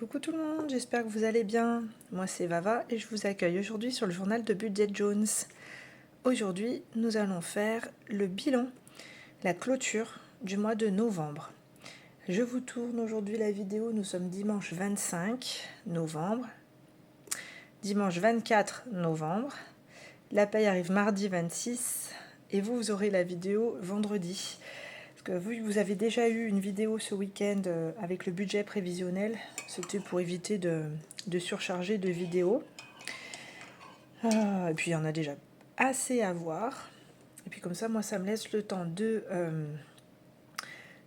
Coucou tout le monde, j'espère que vous allez bien. Moi c'est Vava et je vous accueille aujourd'hui sur le journal de Budget Jones. Aujourd'hui, nous allons faire le bilan, la clôture du mois de novembre. Je vous tourne aujourd'hui la vidéo, nous sommes dimanche 25 novembre, dimanche 24 novembre, la paye arrive mardi 26 et vous aurez la vidéo vendredi. Parce que vous avez déjà eu une vidéo ce week-end avec le budget prévisionnel, c'était pour éviter de surcharger de vidéos. Et puis il y en a déjà assez à voir. Et puis comme ça, moi, ça me laisse le temps de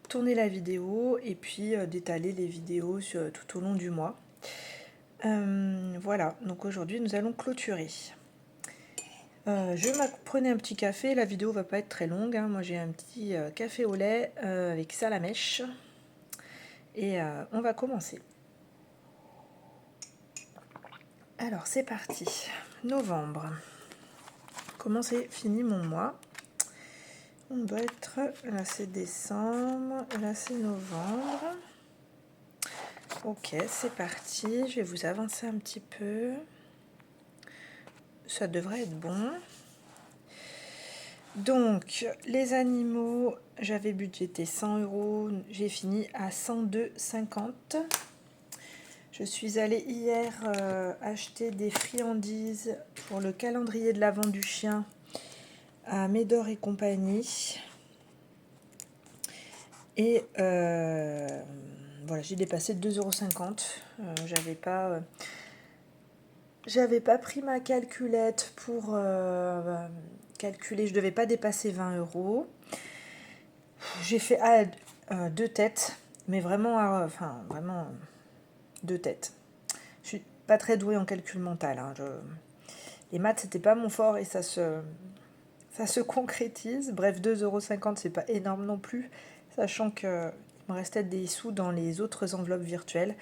tourner la vidéo et puis d'étaler les vidéos tout au long du mois. Voilà, donc aujourd'hui, nous allons clôturer. Je prenais un petit café, la vidéo va pas être très longue, hein. Moi j'ai un petit café au lait avec salamèche et on va commencer. Alors c'est parti, novembre. Comment c'est fini mon mois? On doit être, là c'est décembre, là c'est novembre. Ok, c'est parti, je vais vous avancer un petit peu. Ça devrait être bon. Donc, les animaux, j'avais budgété 100 €, j'ai fini à 102,50 €. Je suis allée hier acheter des friandises pour le calendrier de l'Avent du chien à Médor et compagnie. Et voilà, j'ai dépassé 2,50 €. J'avais pas pris ma calculette pour calculer, je devais pas dépasser 20 €. J'ai fait deux têtes, mais vraiment, vraiment deux têtes. Je suis pas très douée en calcul mental. Hein. Les maths, c'était pas mon fort et ça se concrétise. Bref, 2,50 €, c'est pas énorme non plus, sachant qu'il me restait des sous dans les autres enveloppes virtuelles.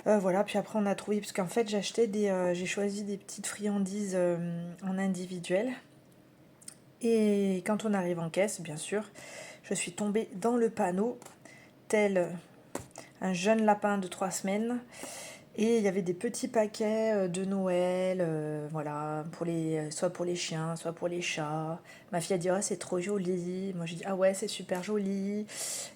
Voilà, puis après on a trouvé, parce qu'en fait j'ai choisi des petites friandises en individuel. Et quand on arrive en caisse, bien sûr, je suis tombée dans le panneau, tel un jeune lapin de 3 semaines. Et il y avait des petits paquets de Noël, voilà, soit pour les chiens, soit pour les chats. Ma fille a dit, oh, c'est trop joli. Moi, j'ai dit, ah ouais, c'est super joli.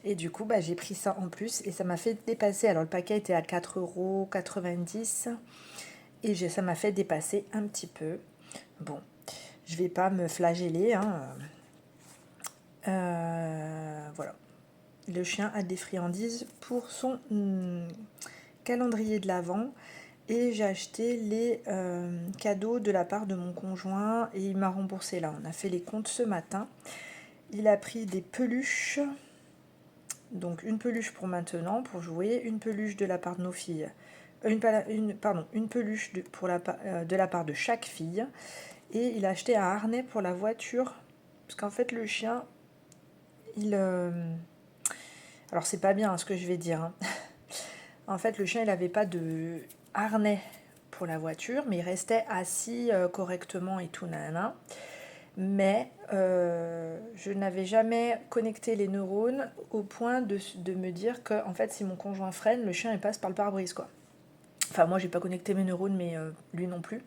Et du coup, j'ai pris ça en plus et ça m'a fait dépasser. Alors, le paquet était à 4,90 € et ça m'a fait dépasser un petit peu. Bon, je vais pas me flageller, hein. Voilà. Le chien a des friandises pour son calendrier de l'Avent. Et j'ai acheté les cadeaux de la part de mon conjoint et il m'a remboursé là. On a fait les comptes ce matin. Il a pris des peluches. Donc une peluche pour maintenant, pour jouer. Une peluche de la part de nos filles. Une peluche de la part de chaque fille. Et il a acheté un harnais pour la voiture. Parce qu'en fait le chien, alors c'est pas bien ce que je vais dire. Hein. En fait le chien il n'avait pas de harnais pour la voiture, mais il restait assis correctement et tout, nanana. Mais je n'avais jamais connecté les neurones au point de me dire que en fait si mon conjoint freine, le chien il passe par le pare-brise quoi. Enfin moi j'ai pas connecté mes neurones, mais lui non plus.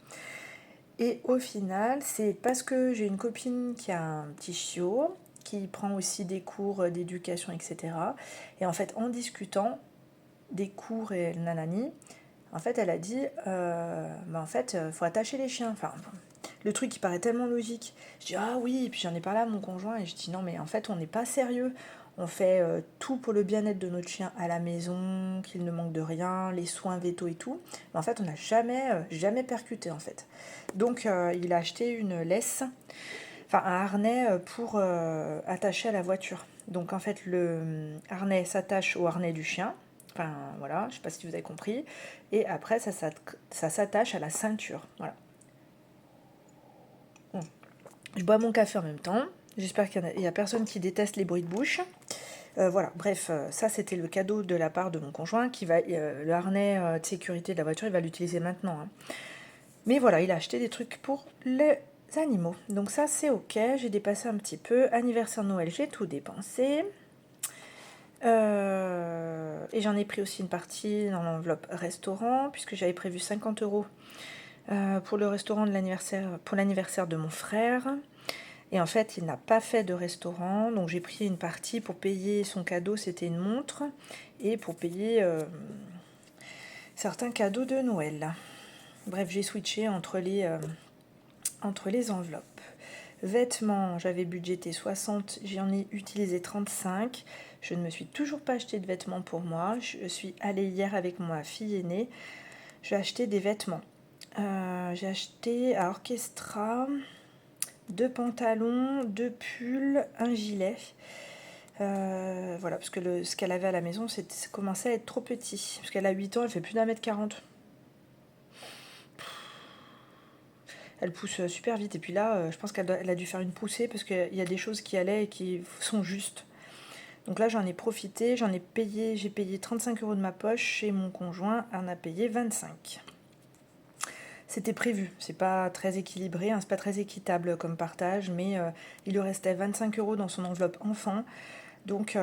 Et au final c'est parce que j'ai une copine qui a un petit chiot, qui prend aussi des cours d'éducation, etc. Et en fait en discutant des cours et nanani, en fait, elle a dit, en fait, faut attacher les chiens. Enfin, le truc qui paraît tellement logique. Je dis, ah oui, et puis j'en ai parlé à mon conjoint et je dis, non, mais en fait, on n'est pas sérieux. On fait tout pour le bien-être de notre chien à la maison, qu'il ne manque de rien, les soins vétos et tout. Mais en fait, on n'a jamais percuté, en fait. Donc, il a acheté une laisse, enfin, un harnais pour attacher à la voiture. Donc, en fait, le harnais s'attache au harnais du chien. Enfin, voilà, je sais pas si vous avez compris. Et après, ça s'attache à la ceinture. Voilà. Bon. Je bois mon café en même temps. J'espère qu'il y a personne qui déteste les bruits de bouche. Voilà, bref, ça c'était le cadeau de la part de mon conjoint qui va le harnais de sécurité de la voiture, il va l'utiliser maintenant. Hein. Mais voilà, il a acheté des trucs pour les animaux. Donc ça c'est ok, j'ai dépassé un petit peu. Anniversaire Noël, j'ai tout dépensé. Et j'en ai pris aussi une partie dans l'enveloppe restaurant, puisque j'avais prévu 50 € pour le restaurant de l'anniversaire, pour l'anniversaire de mon frère. Et en fait, il n'a pas fait de restaurant, donc j'ai pris une partie pour payer son cadeau, c'était une montre, et pour payer certains cadeaux de Noël. Bref, j'ai switché entre les enveloppes. Vêtements, j'avais budgété 60, j'en ai utilisé 35. Je ne me suis toujours pas acheté de vêtements pour moi. Je suis allée hier avec ma fille aînée. J'ai acheté des vêtements. J'ai acheté à Orchestra 2 pantalons, 2 pulls, un gilet. Voilà, parce que ce qu'elle avait à la maison, ça commençait à être trop petit. Parce qu'elle a 8 ans, elle fait plus d'1m40. Elle pousse super vite. Et puis là, je pense qu'elle a dû faire une poussée parce qu'il y a des choses qui allaient et qui sont justes. Donc là, j'en ai profité, j'ai payé 35 € de ma poche et mon conjoint en a payé 25. C'était prévu, c'est pas très équilibré, hein, c'est pas très équitable comme partage, mais il lui restait 25 € dans son enveloppe enfant, donc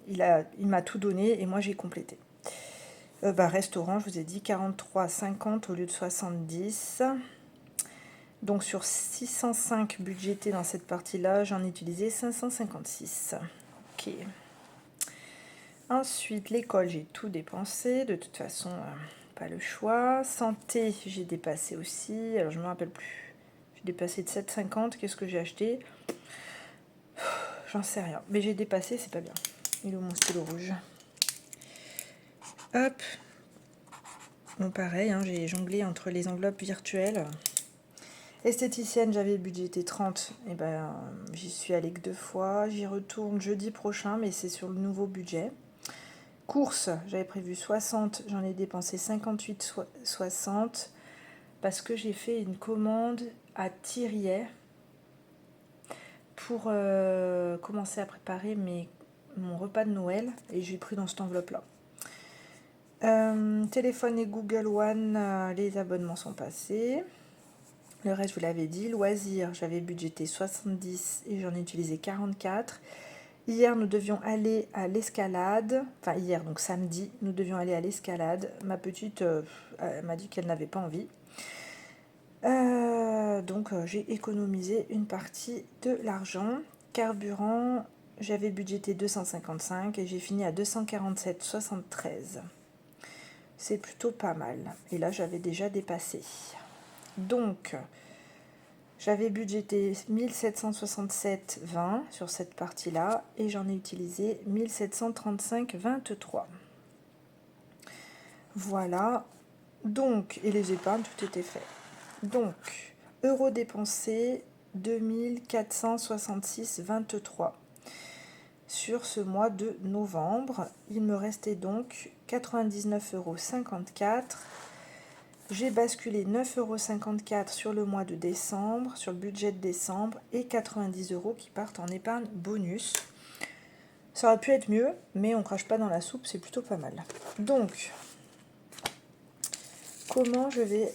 il m'a tout donné et moi j'ai complété. Restaurant, je vous ai dit 43,50 au lieu de 70. Donc sur 605 budgétés dans cette partie-là, j'en ai utilisé 556. Ok. Ensuite, l'école, j'ai tout dépensé. De toute façon, pas le choix. Santé, j'ai dépassé aussi. Alors, je me rappelle plus. J'ai dépassé de 7,50. Qu'est-ce que j'ai acheté? J'en sais rien. Mais j'ai dépassé, c'est pas bien. Il est où mon stylo rouge? Hop. Bon, pareil, hein, j'ai jonglé entre les enveloppes virtuelles. Esthéticienne, j'avais budgété 30. Et ben, j'y suis allée que 2 fois. J'y retourne jeudi prochain, mais c'est sur le nouveau budget. Courses, j'avais prévu 60, j'en ai dépensé 58,60 parce que j'ai fait une commande à Thiriet pour commencer à préparer mon repas de Noël et j'ai pris dans cette enveloppe-là. Téléphone et Google One, les abonnements sont passés. Le reste, je vous l'avais dit. Loisirs, j'avais budgété 70 et j'en ai utilisé 44. Hier, nous devions aller à l'escalade. Enfin, hier, donc samedi, nous devions aller à l'escalade. Ma petite elle m'a dit qu'elle n'avait pas envie. Donc, j'ai économisé une partie de l'argent. Carburant, j'avais budgété 255 et j'ai fini à 247,73. C'est plutôt pas mal. Et là, j'avais déjà dépassé. Donc, j'avais budgété 1767,20 sur cette partie-là et j'en ai utilisé 1735,23. Voilà. Donc, et les épargnes, tout était fait. Donc, euros dépensés, 2466,23 sur ce mois de novembre. Il me restait donc 99,54 €. J'ai basculé 9,54 € sur le mois de décembre, sur le budget de décembre, et 90 € qui partent en épargne bonus. Ça aurait pu être mieux, mais on crache pas dans la soupe, c'est plutôt pas mal. Donc, comment je vais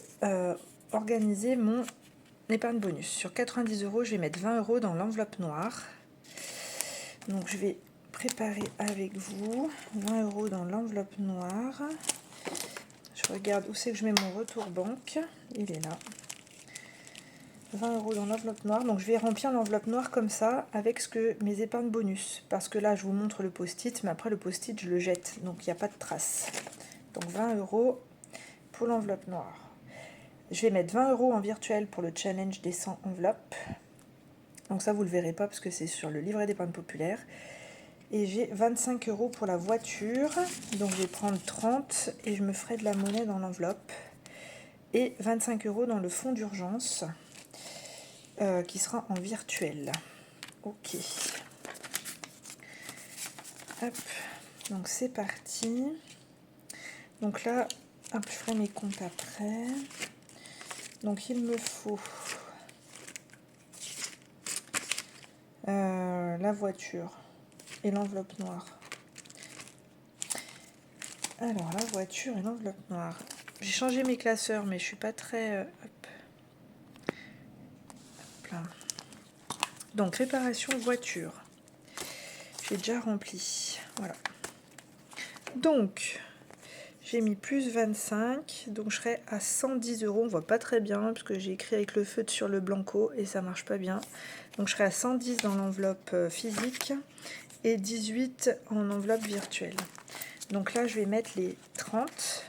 organiser mon épargne bonus? Sur 90 €, je vais mettre 20 € dans l'enveloppe noire. Donc, je vais préparer avec vous 20 € dans l'enveloppe noire. Je regarde où c'est que je mets mon retour banque. Il est là. 20 € dans l'enveloppe noire. Donc je vais remplir l'enveloppe noire comme ça avec mes épargnes bonus. Parce que là, je vous montre le post-it, mais après le post-it, je le jette. Donc il n'y a pas de trace. Donc 20 € pour l'enveloppe noire. Je vais mettre 20 € en virtuel pour le challenge des 100 enveloppes. Donc ça, vous ne le verrez pas parce que c'est sur le livret d'épargne populaire. Et j'ai 25 € pour la voiture. Donc je vais prendre 30 et je me ferai de la monnaie dans l'enveloppe. Et 25 € dans le fonds d'urgence qui sera en virtuel. Ok. Hop. Donc c'est parti. Donc là, hop, je ferai mes comptes après. Donc il me faut la voiture et l'enveloppe noire. Alors la voiture et l'enveloppe noire. J'ai changé mes classeurs, mais je suis pas très... hop là. Donc réparation voiture. J'ai déjà rempli. Voilà. Donc, j'ai mis plus 25, donc je serai à 110 €. On voit pas très bien parce que j'ai écrit avec le feutre sur le blanco et ça marche pas bien. Donc je serai à 110 dans l'enveloppe physique et 18 en enveloppe virtuelle. Donc là, je vais mettre les 30.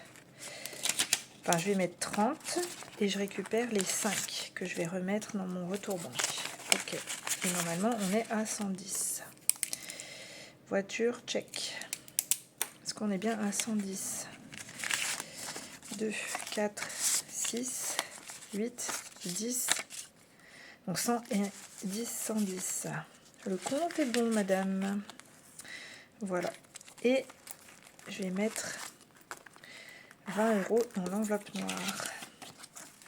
Enfin, je vais mettre 30 et je récupère les 5 que je vais remettre dans mon retour banque. Ok. Et normalement, on est à 110. Voiture, check. Est-ce qu'on est bien à 110 ? 2, 4, 6, 8, 10. Donc 110, 110. Le compte est bon, madame. Voilà. Et je vais mettre 20 € dans l'enveloppe noire.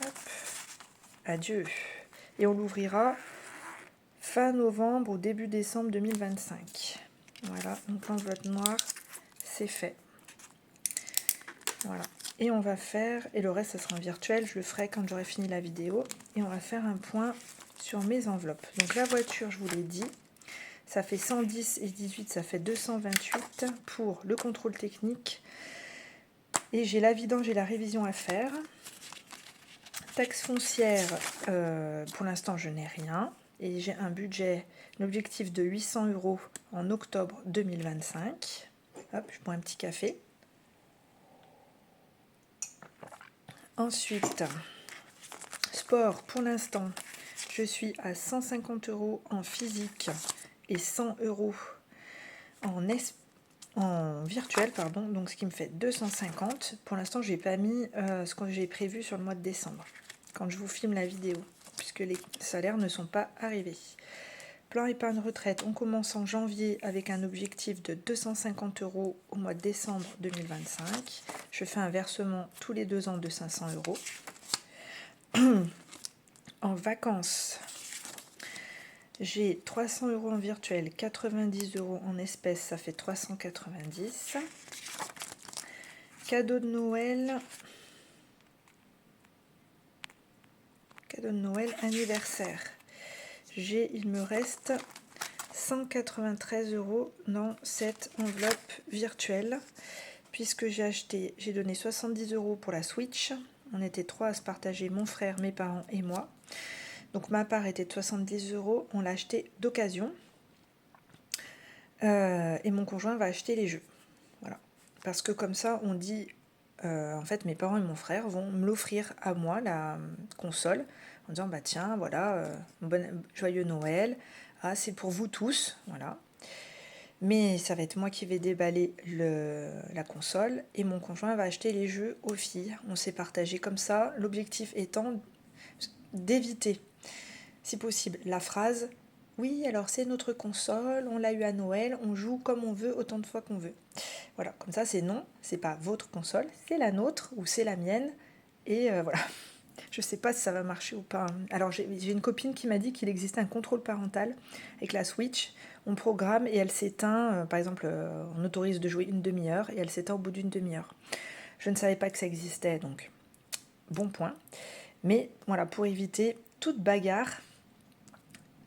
Hop. Adieu. Et on l'ouvrira fin novembre ou début décembre 2025. Voilà, donc l'enveloppe noire, c'est fait. Voilà. Et on va faire, et le reste, ça sera en virtuel, je le ferai quand j'aurai fini la vidéo. Et on va faire un point sur mes enveloppes. Donc la voiture, je vous l'ai dit, ça fait 110 et 18, ça fait 228 pour le contrôle technique. Et j'ai la vidange et la révision à faire. Taxe foncière, pour l'instant, je n'ai rien. Et j'ai un budget, un objectif de 800 € en octobre 2025. Hop, je bois un petit café. Ensuite, sport, pour l'instant, je suis à 150 € en physique et 100 € en virtuel, pardon, donc ce qui me fait 250. Pour l'instant, je n'ai pas mis ce que j'ai prévu sur le mois de décembre, quand je vous filme la vidéo, puisque les salaires ne sont pas arrivés. Plan épargne retraite, on commence en janvier avec un objectif de 250 € au mois de décembre 2025. Je fais un versement tous les 2 ans de 500 €. En vacances, j'ai 300 € en virtuel, 90 € en espèces, ça fait 390. Cadeau de Noël. Cadeau de Noël anniversaire. Il me reste 193 € dans cette enveloppe virtuelle, puisque j'ai donné 70 € pour la Switch. On était 3 à se partager, mon frère, mes parents et moi. Donc ma part était de 70 €, on l'a acheté d'occasion. Et mon conjoint va acheter les jeux. Voilà. Parce que comme ça, on dit, en fait, mes parents et mon frère vont me l'offrir à moi, la console, en disant, bah tiens, voilà, joyeux Noël, ah, c'est pour vous tous, voilà. Mais ça va être moi qui vais déballer la console et mon conjoint va acheter les jeux aux filles. On s'est partagé comme ça, l'objectif étant d'éviter, si possible, la phrase « Oui, alors c'est notre console, on l'a eu à Noël, on joue comme on veut, autant de fois qu'on veut. » Voilà, comme ça c'est non, c'est pas votre console, c'est la nôtre ou c'est la mienne. Et voilà. Je sais pas si ça va marcher ou pas. Alors j'ai une copine qui m'a dit qu'il existait un contrôle parental avec la Switch. On programme et elle s'éteint, par exemple, on autorise de jouer une demi-heure et elle s'éteint au bout d'une demi-heure. Je ne savais pas que ça existait, donc bon point. Mais voilà, pour éviter toute bagarre,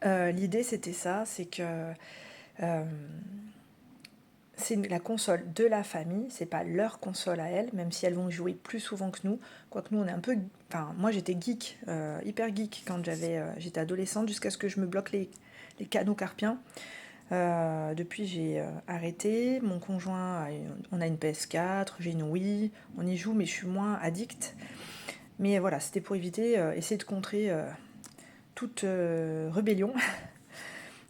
l'idée c'était ça, c'est que c'est la console de la famille, c'est pas leur console à elles, même si elles vont jouer plus souvent que nous. Quoique nous on est un peu... Enfin, moi j'étais geek, hyper geek quand j'étais adolescente, jusqu'à ce que je me bloque les canaux carpiens. Depuis j'ai arrêté, mon conjoint, on a une PS4, j'ai une Wii, on y joue mais je suis moins addict. Mais voilà, c'était pour éviter, essayer de contrer toute rébellion.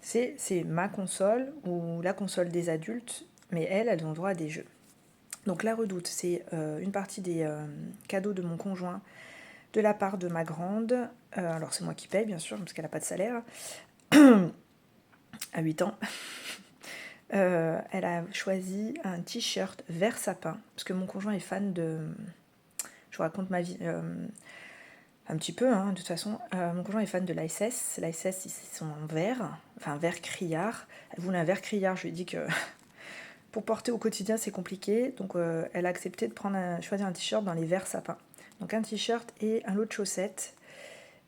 C'est ma console ou la console des adultes, mais elles ont droit à des jeux. Donc la Redoute, c'est une partie des cadeaux de mon conjoint de la part de ma grande. Alors c'est moi qui paye bien sûr, parce qu'elle n'a pas de salaire. À 8 ans. Elle a choisi un t-shirt vert sapin, parce que mon conjoint est fan de... Je vous raconte ma vie... un petit peu, hein, de toute façon. Mon conjoint est fan de l'ASS. L'ASS, ils sont en vert, enfin vert criard. Elle voulait un vert criard, je lui ai dit que pour porter au quotidien, c'est compliqué. Donc elle a accepté de choisir un t-shirt dans les verts sapins. Donc un t-shirt et un lot de chaussettes.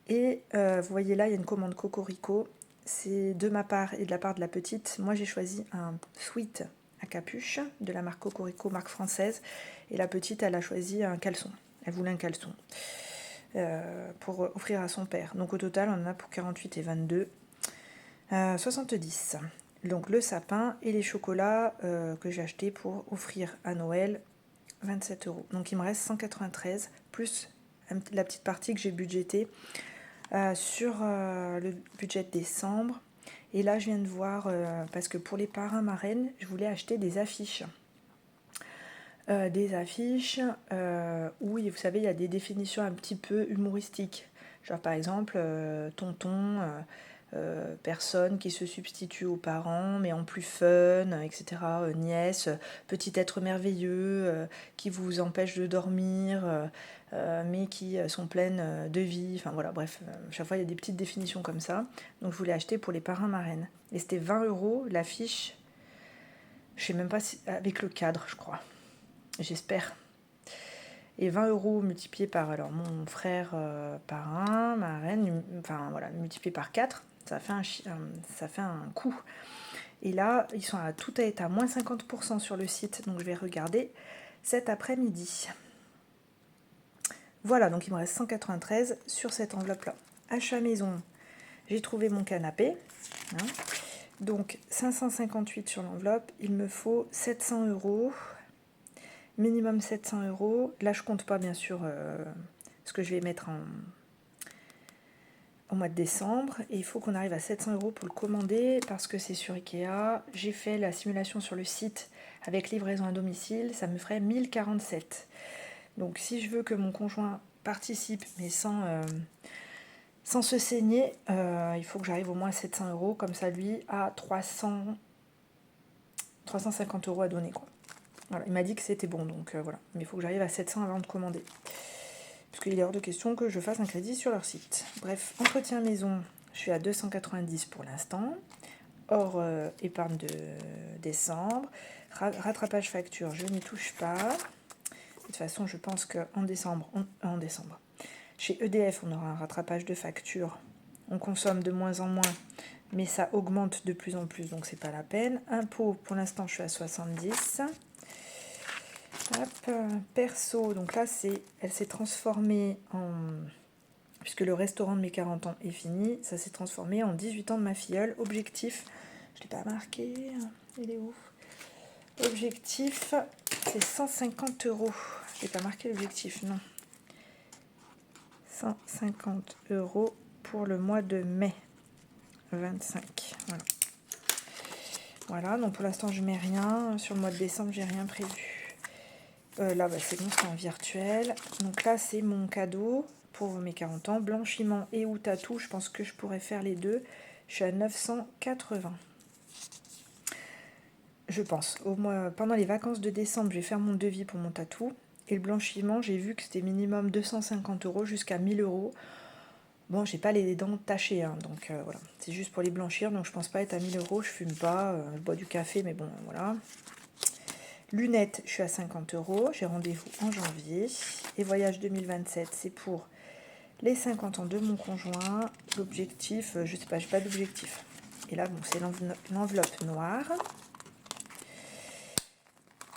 Et vous voyez là, il y a une commande Cocorico. C'est de ma part et de la part de la petite. Moi, j'ai choisi un sweat à capuche de la marque Cocorico, marque française. Et la petite, elle a choisi un caleçon. Elle voulait un caleçon pour offrir à son père. Donc au total, on en a pour 48 et 22, 70. Donc le sapin et les chocolats que j'ai achetés pour offrir à Noël, 27 euros. Donc il me reste 193 plus la petite partie que j'ai budgétée sur le budget de décembre. Et là, je viens de voir, parce que pour les parrains marraines, je voulais acheter des affiches. Où, vous savez, il y a des définitions un petit peu humoristiques. Genre par exemple, tonton, personne qui se substitue aux parents, mais en plus fun, etc. Nièce, petit être merveilleux, qui vous empêche de dormir, mais qui sont pleines de vie. Enfin voilà, bref, chaque fois il y a des petites définitions comme ça. Donc je voulais acheter pour les parrains marraines. Et c'était 20 euros l'affiche, je sais même pas si, avec le cadre, je crois. J'espère. Et 20 euros multiplié par alors mon frère parrain, ma reine, enfin voilà, multiplié par 4, ça fait un coût. Et là, tout est à moins 50% sur le site, donc je vais regarder cet après-midi. Voilà, donc il me reste 193 sur cette enveloppe-là. Achat maison, j'ai trouvé mon canapé. Hein. Donc 558 sur l'enveloppe, il me faut 700 euros. Minimum 700 euros. Là, je compte pas, bien sûr, ce que je vais mettre au mois de décembre. Et il faut qu'on arrive à 700 euros pour le commander parce que c'est sur Ikea. J'ai fait la simulation sur le site avec livraison à domicile. Ça me ferait 1047. Donc, si je veux que mon conjoint participe, mais sans se saigner, il faut que j'arrive au moins à 700 euros. Comme ça, lui a 350 euros à donner, quoi. Voilà, il m'a dit que c'était bon, donc voilà. Mais il faut que j'arrive à 700 avant de commander. Parce qu'il est hors de question que je fasse un crédit sur leur site. Bref, entretien maison, je suis à 290 pour l'instant. Hors épargne de décembre. Rattrapage facture, je n'y touche pas. De toute façon, je pense qu'en décembre, chez EDF, on aura un rattrapage de facture. On consomme de moins en moins, mais ça augmente de plus en plus, donc c'est pas la peine. Impôt, pour l'instant, je suis à 70. Hop, perso, donc là, elle s'est transformée en... Puisque le restaurant de mes 40 ans est fini, ça s'est transformé en 18 ans de ma filleule. Objectif, je ne l'ai pas marqué, il est où? Objectif, c'est 150 euros. Je n'ai pas marqué l'objectif, non. 150 euros pour le mois de mai 25. Voilà. Voilà, donc pour l'instant, je mets rien. Sur le mois de décembre, j'ai rien prévu. Là, c'est bon, c'est en virtuel. Donc là, c'est mon cadeau pour mes 40 ans. Blanchiment et ou tatou, je pense que je pourrais faire les deux. Je suis à 980. Je pense. Pendant les vacances de décembre, je vais faire mon devis pour mon tatou. Et le blanchiment, j'ai vu que c'était minimum 250 euros jusqu'à 1000 euros. Bon, j'ai pas les dents tachées, hein, donc voilà. C'est juste pour les blanchir, donc je pense pas être à 1000 euros. Je fume pas, je bois du café, mais bon, voilà. Lunettes, je suis à 50 euros. J'ai rendez-vous en janvier. Et voyage 2027, c'est pour les 50 ans de mon conjoint. L'objectif, je sais pas, j'ai pas d'objectif. Et là, bon, c'est l'enveloppe noire.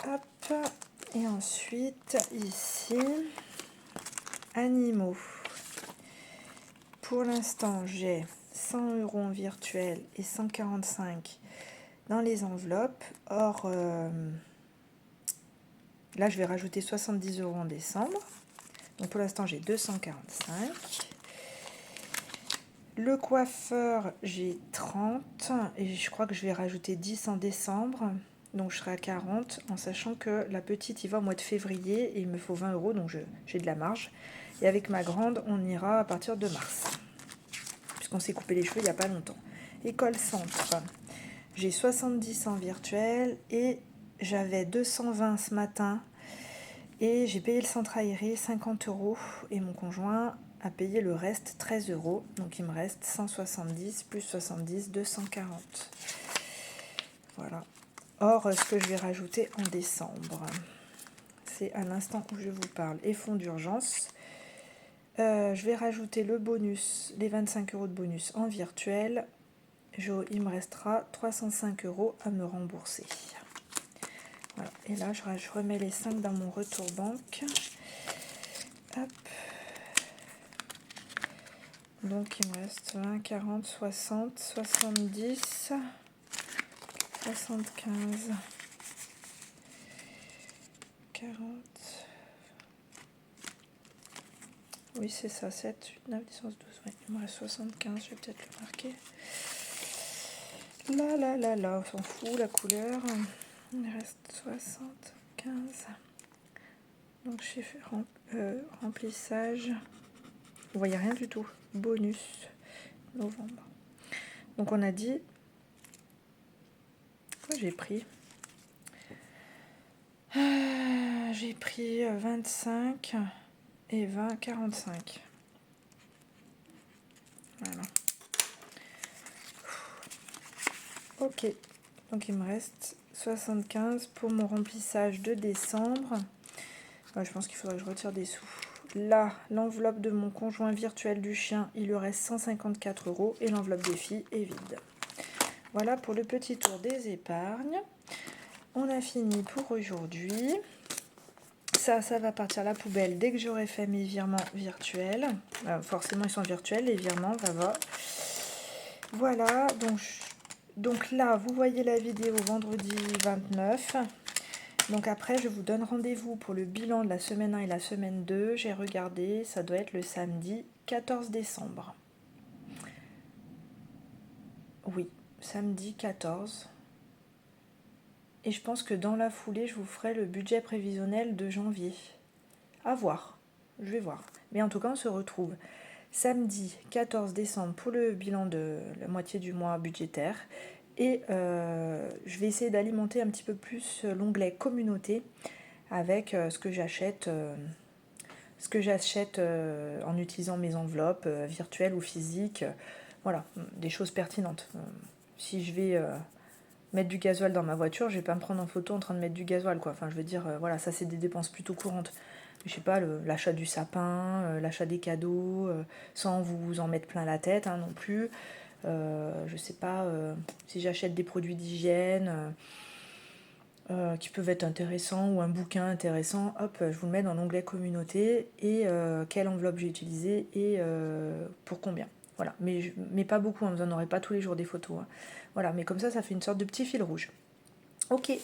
Hop. Et ensuite, ici, animaux. Pour l'instant, j'ai 100 euros en virtuel et 145 dans les enveloppes. Or, là, je vais rajouter 70 euros en décembre. Donc pour l'instant, j'ai 245. Le coiffeur, j'ai 30. Et je crois que je vais rajouter 10 en décembre. Donc je serai à 40, en sachant que la petite, il va au mois de février et il me faut 20 euros, donc j'ai de la marge. Et avec ma grande, on ira à partir de mars. Puisqu'on s'est coupé les cheveux il n'y a pas longtemps. École centre, j'ai 70 en virtuel et j'avais 220 ce matin. Et j'ai payé le centre aéré 50 euros et mon conjoint a payé le reste 13 euros. Donc il me reste 170 plus 70, 240. Voilà. Or, ce que je vais rajouter en décembre, c'est à l'instant où je vous parle, et fonds d'urgence. Je vais rajouter le bonus, les 25 euros de bonus en virtuel. Il me restera 305 euros à me rembourser. Voilà. Et là, je remets les 5 dans mon retour banque. Hop. Donc, il me reste 20, 40, 60, 70, 75, 40. Oui, c'est ça, 7, 8, 9, 10, 11, 12. Ouais, il me reste 75, je vais peut-être le marquer. Là, on s'en fout, la couleur. Il me reste 75. Donc, j'ai fait remplissage. Vous voyez rien du tout. Bonus, novembre. Donc, on a dit... Quoi j'ai pris j'ai pris 25 et 20, 45. Voilà. Ok, donc il me reste 75 pour mon remplissage de décembre. Ouais, je pense qu'il faudrait que je retire des sous. Là, l'enveloppe de mon conjoint virtuel du chien, il lui reste 154 € et l'enveloppe des filles est vide. Voilà pour le petit tour des épargnes. On a fini pour aujourd'hui. Ça va partir à la poubelle dès que j'aurai fait mes virements virtuels. Forcément, ils sont virtuels, les virements, va. Voilà, donc là, vous voyez la vidéo vendredi 29. Donc après, je vous donne rendez-vous pour le bilan de la semaine 1 et la semaine 2. J'ai regardé, ça doit être le samedi 14 décembre. Oui, samedi 14. Et je pense que dans la foulée, je vous ferai le budget prévisionnel de janvier. À voir, je vais voir. Mais en tout cas, on se retrouve samedi 14 décembre pour le bilan de la moitié du mois budgétaire. Et je vais essayer d'alimenter un petit peu plus l'onglet communauté avec ce que j'achète en utilisant mes enveloppes virtuelles ou physiques. Voilà, des choses pertinentes. Si je vais mettre du gasoil dans ma voiture, je vais pas me prendre en photo en train de mettre du gasoil, quoi. Enfin, je veux dire, voilà, ça c'est des dépenses plutôt courantes. Je sais pas, l'achat du sapin, l'achat des cadeaux, sans vous en mettre plein la tête hein, non plus. Je sais pas, si j'achète des produits d'hygiène qui peuvent être intéressants ou un bouquin intéressant, hop, je vous le mets dans l'onglet communauté et quelle enveloppe j'ai utilisée et pour combien. Voilà, mais pas beaucoup, hein, vous n'en aurez pas tous les jours des photos. Hein. Voilà, mais comme ça fait une sorte de petit fil rouge. Ok, et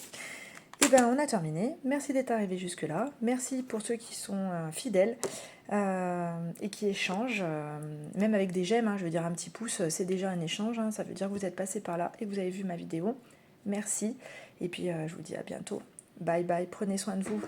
bien on a terminé. Merci d'être arrivé jusque-là. Merci pour ceux qui sont fidèles et qui échangent, même avec des j'aime, hein, je veux dire un petit pouce, c'est déjà un échange, hein, ça veut dire que vous êtes passé par là et que vous avez vu ma vidéo. Merci, et puis je vous dis à bientôt. Bye bye, prenez soin de vous.